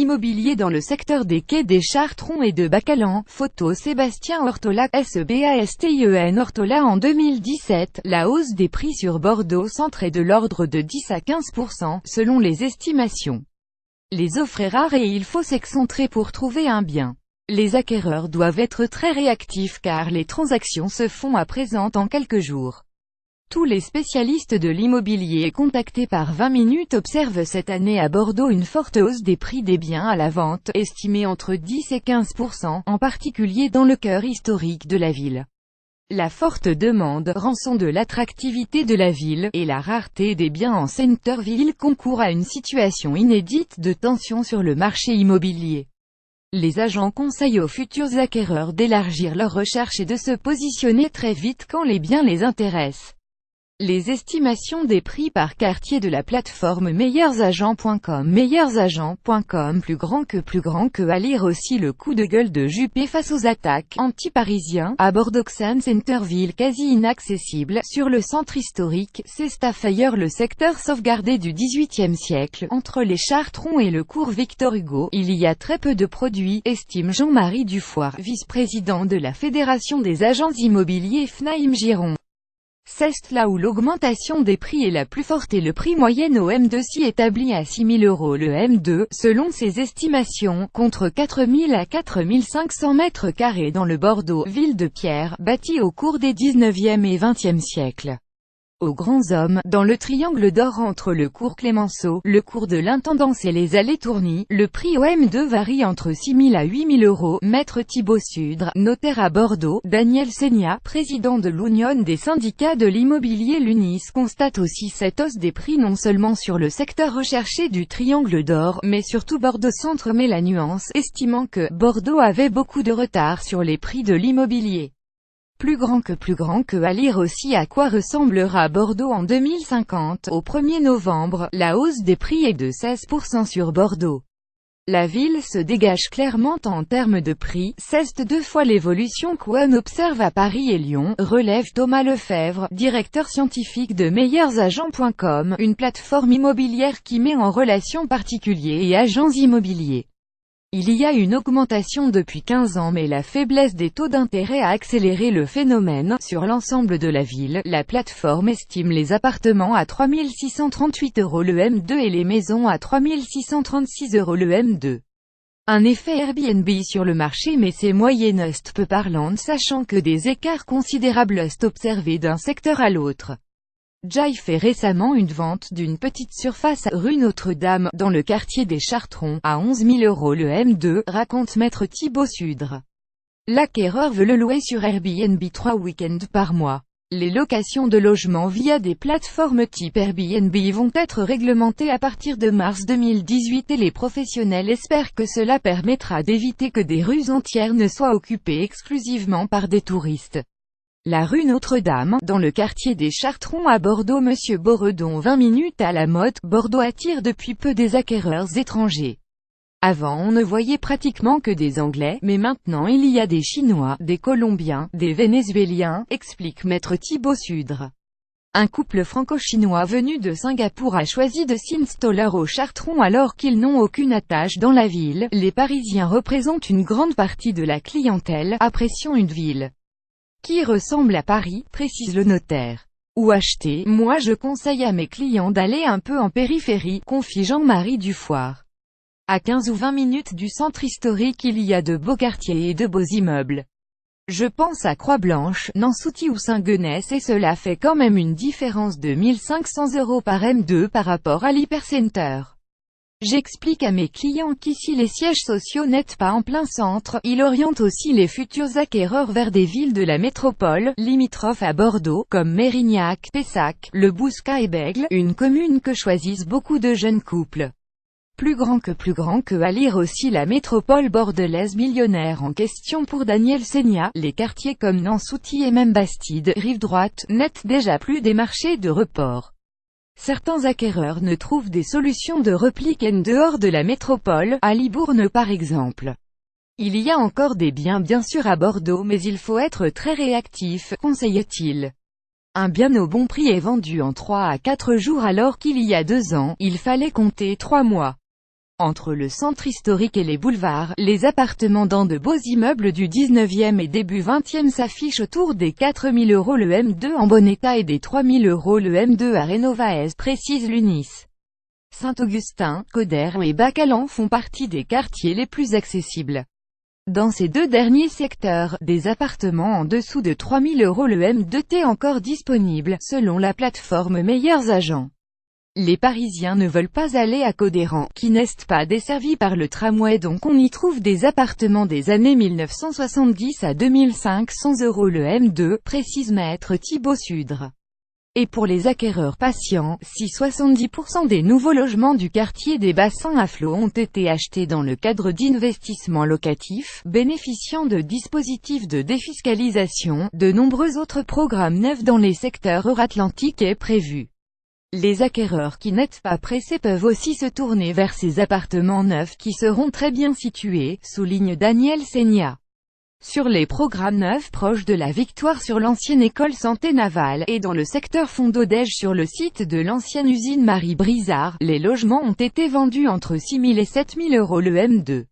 Immobilier dans le secteur des quais des Chartrons et de Bacalan. Photo Sébastien Ortola, SEBASTIEN Ortola. En 2017, la hausse des prix sur Bordeaux Centre est de l'ordre de 10 à 15%, selon les estimations. Les offres est rare et il faut s'excentrer pour trouver un bien. Les acquéreurs doivent être très réactifs car les transactions se font à présent en quelques jours. Tous les spécialistes de l'immobilier contactés par 20 minutes observent cette année à Bordeaux une forte hausse des prix des biens à la vente, estimée entre 10 et 15%, en particulier dans le cœur historique de la ville. La forte demande, rançon de l'attractivité de la ville, et la rareté des biens en centre-ville concourent à une situation inédite de tension sur le marché immobilier. Les agents conseillent aux futurs acquéreurs d'élargir leurs recherches et de se positionner très vite quand les biens les intéressent. Les estimations des prix par quartier de la plateforme meilleursagents.com. Plus grand que à lire aussi le coup de gueule de Juppé face aux attaques anti-parisiens à Bordeaux. Centre-ville quasi inaccessible, sur le centre historique, c'est Stafford, le secteur sauvegardé du XVIIIe siècle, entre les Chartrons et le cours Victor Hugo. Il y a très peu de produits, estime Jean-Marie Dufoire, vice-président de la Fédération des agents immobiliers FNAIM Giron. C'est là où l'augmentation des prix est la plus forte et le prix moyen au M2 s'y établit à 6 000 € le M2, selon ses estimations, contre 4 000 à 4 500 mètres carrés dans le Bordeaux, ville de pierre, bâtie au cours des 19e et 20e siècles. Aux Grands Hommes, dans le triangle d'or entre le cours Clémenceau, le cours de l'Intendance et les allées Tourny, le prix au M2 varie entre 6 000 à 8 000 €. Maître Thibaut Sudre, notaire à Bordeaux, Daniel Seigna, président de l'Union des syndicats de l'immobilier l'UNIS, constate aussi cette hausse des prix non seulement sur le secteur recherché du triangle d'or, mais surtout Bordeaux Centre met la nuance, estimant que Bordeaux avait beaucoup de retard sur les prix de l'immobilier. Plus grand que à lire aussi à quoi ressemblera Bordeaux en 2050. Au 1er novembre, la hausse des prix est de 16% sur Bordeaux. La ville se dégage clairement en termes de prix, c'est 2 fois l'évolution qu'on observe à Paris et Lyon, relève Thomas Lefebvre, directeur scientifique de meilleursagents.com, une plateforme immobilière qui met en relation particuliers et agents immobiliers. Il y a une augmentation depuis 15 ans mais la faiblesse des taux d'intérêt a accéléré le phénomène. Sur l'ensemble de la ville, la plateforme estime les appartements à 3 638 € le M2 et les maisons à 3 636 € le M2. Un effet Airbnb sur le marché mais c'est moyennement peu parlant sachant que des écarts considérables sont observés d'un secteur à l'autre. Jai fait récemment une vente d'une petite surface à rue Notre-Dame, dans le quartier des Chartrons, à 11 000 € le M2, raconte maître Thibaut Sudre. L'acquéreur veut le louer sur Airbnb 3 week-ends par mois. Les locations de logements via des plateformes type Airbnb vont être réglementées à partir de mars 2018 et les professionnels espèrent que cela permettra d'éviter que des rues entières ne soient occupées exclusivement par des touristes. La rue Notre-Dame, dans le quartier des Chartrons à Bordeaux. Monsieur Boredon 20 minutes à la mode, Bordeaux attire depuis peu des acquéreurs étrangers. Avant on ne voyait pratiquement que des Anglais, mais maintenant il y a des Chinois, des Colombiens, des Vénézuéliens, explique maître Thibaut Sudre. Un couple franco-chinois venu de Singapour a choisi de s'installer aux Chartrons alors qu'ils n'ont aucune attache dans la ville. Les Parisiens représentent une grande partie de la clientèle, appréciant une ville qui ressemble à Paris, précise le notaire. Ou acheter, moi je conseille à mes clients d'aller un peu en périphérie, confie Jean-Marie Dufoire. À 15 ou 20 minutes du centre historique il y a de beaux quartiers et de beaux immeubles. Je pense à Croix-Blanche, Nansouty ou Saint-Genès et cela fait quand même une différence de 1 500 € par M2 par rapport à l'hypercenter. J'explique à mes clients qu'ici les sièges sociaux n'êtes pas en plein centre, il oriente aussi les futurs acquéreurs vers des villes de la métropole, limitrophes à Bordeaux, comme Mérignac, Pessac, Le Bouscat et Bègles, une commune que choisissent beaucoup de jeunes couples. Plus grand que à lire aussi la métropole bordelaise millionnaire en question pour Daniel Seigna, les quartiers comme Nansouty et même Bastide, rive droite, n'êtes déjà plus des marchés de report. Certains acquéreurs ne trouvent des solutions de repli qu'en dehors de la métropole, à Libourne par exemple. Il y a encore des biens bien sûr à Bordeaux mais il faut être très réactif, conseille-t-il. Un bien au bon prix est vendu en 3 à 4 jours alors qu'il y a 2 ans, il fallait compter 3 mois. Entre le centre historique et les boulevards, les appartements dans de beaux immeubles du 19e et début 20e s'affichent autour des 4 000 € le M2 en bon état et des 3 000 € le M2 à Rénovaès, précise l'UNIS. Saint-Augustin, Codern et Bacalan font partie des quartiers les plus accessibles. Dans ces deux derniers secteurs, des appartements en dessous de 3 000 € le M2 est encore disponible, selon la plateforme Meilleurs Agents. Les Parisiens ne veulent pas aller à Codern, qui n'est pas desservi par le tramway, donc on y trouve des appartements des années 1970 à 2500 € le M2, précise maître Thibaut Sudre. Et pour les acquéreurs patients, si 70% des nouveaux logements du quartier des bassins à flot ont été achetés dans le cadre d'investissements locatifs, bénéficiant de dispositifs de défiscalisation, de nombreux autres programmes neufs dans les secteurs euratlantiques est prévu. Les acquéreurs qui n'êtes pas pressés peuvent aussi se tourner vers ces appartements neufs qui seront très bien situés, souligne Daniel Seigna. Sur les programmes neufs proches de la Victoire sur l'ancienne école santé navale, et dans le secteur Fond-d'Odège sur le site de l'ancienne usine Marie Brizard, les logements ont été vendus entre 6 000 et 7 000 € le M2.